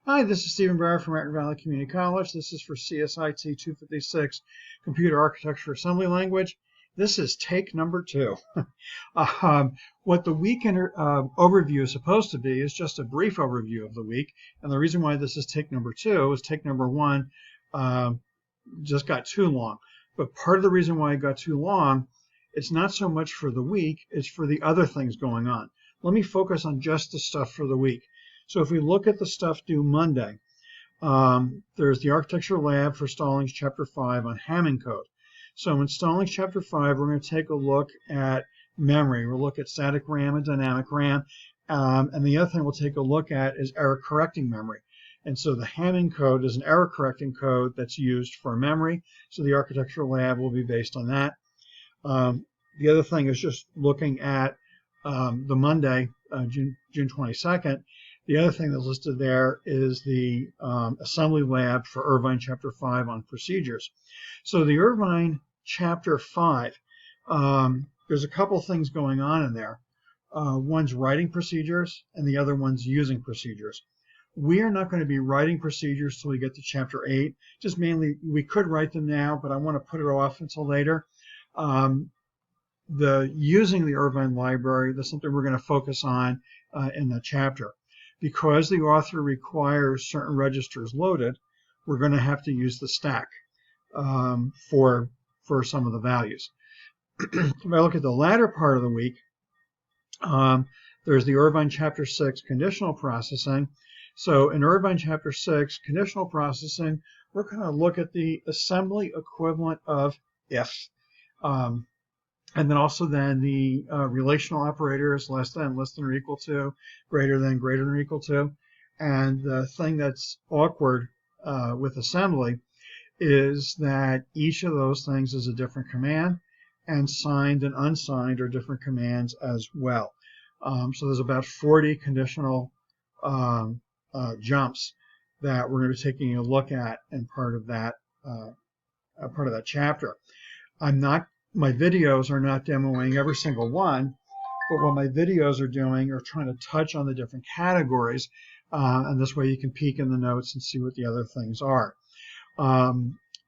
Hi, this is Stephen Brower from Irvine Valley Community College. This is for CSIT 256, Computer Architecture Assembly Language. This is take number 2. What the week overview is supposed to be is just a brief overview of the week. And the reason why this is take number 2 is take number 1 just got too long. But part of the reason why it got too long, it's not so much for the week, it's for the other things going on. Let me focus on just the stuff for the week. So if we look at the stuff due Monday, there's the Architecture Lab for Stallings Chapter 5 on Hamming code. So in Stallings Chapter 5, we're going to take a look at memory. We'll look at static RAM and dynamic RAM. And the other thing we'll take a look at is error correcting memory. And so the Hamming code is an error correcting code that's used for memory. So the Architecture Lab will be based on that. The other thing is just looking at the Monday, June 22nd. The other thing that's listed there is the Assembly Lab for Irvine Chapter 5 on procedures. So the Irvine Chapter 5, there's a couple things going on in there. One's writing procedures and the other one's using procedures. We are not going to be writing procedures till we get to Chapter 8. Just mainly, we could write them now, but I want to put it off until later. Using the Irvine library, that's something we're going to focus on in the chapter. Because the author requires certain registers loaded, we're going to have to use the stack for some of the values. If I look at the latter part of the week, there's the Irvine Chapter 6 conditional processing. So in Irvine Chapter 6 conditional processing, we're going to look at the assembly equivalent of if. And then also the relational operators, less than or equal to, greater than or equal to. And the thing that's awkward with assembly is that each of those things is a different command, and signed and unsigned are different commands as well. So there's about 40 conditional jumps that we're going to be taking a look at in part of that chapter. My videos are not demoing every single one, but what my videos are doing are trying to touch on the different categories, and this way you can peek in the notes and see what the other things are.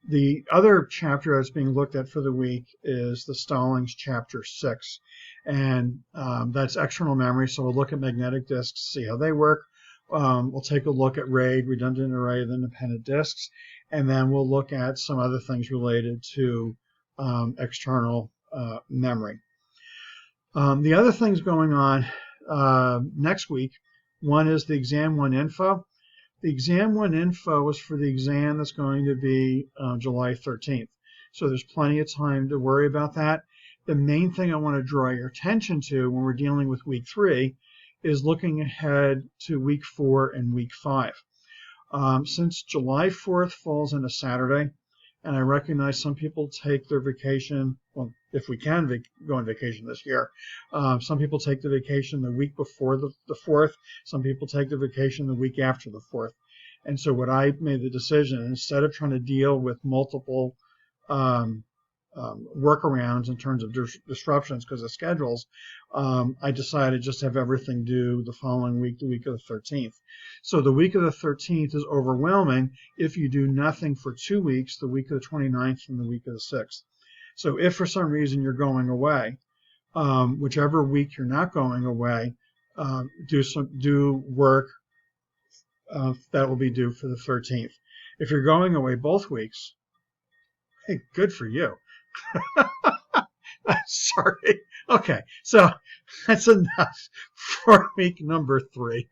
The other chapter that's being looked at for the week is the Stallings Chapter 6, and that's external memory, so we'll look at magnetic disks, see how they work. We'll take a look at RAID, redundant array of independent disks, and then we'll look at some other things related to external memory. The other things going on next week, one is the Exam 1 info. The Exam 1 info is for the exam that's going to be July 13th. So there's plenty of time to worry about that. The main thing I want to draw your attention to when we're dealing with week 3 is looking ahead to week 4 and week 5. Since July 4th falls on a Saturday, and I recognize some people take their vacation, well, if we can go on vacation this year. Some people take the vacation the week before the 4th. Some people take the vacation the week after the 4th. And so what I made the decision, instead of trying to deal with multiple workarounds in terms of disruptions because of schedules, I decided just to have everything due the following week, the week of the 13th. So the week of the 13th is overwhelming if you do nothing for 2 weeks, the week of the 29th and the week of the 6th. So if for some reason you're going away, whichever week you're not going away, do work that will be due for the 13th. If you're going away both weeks, hey, good for you. Sorry. Okay, so that's enough for week number 3.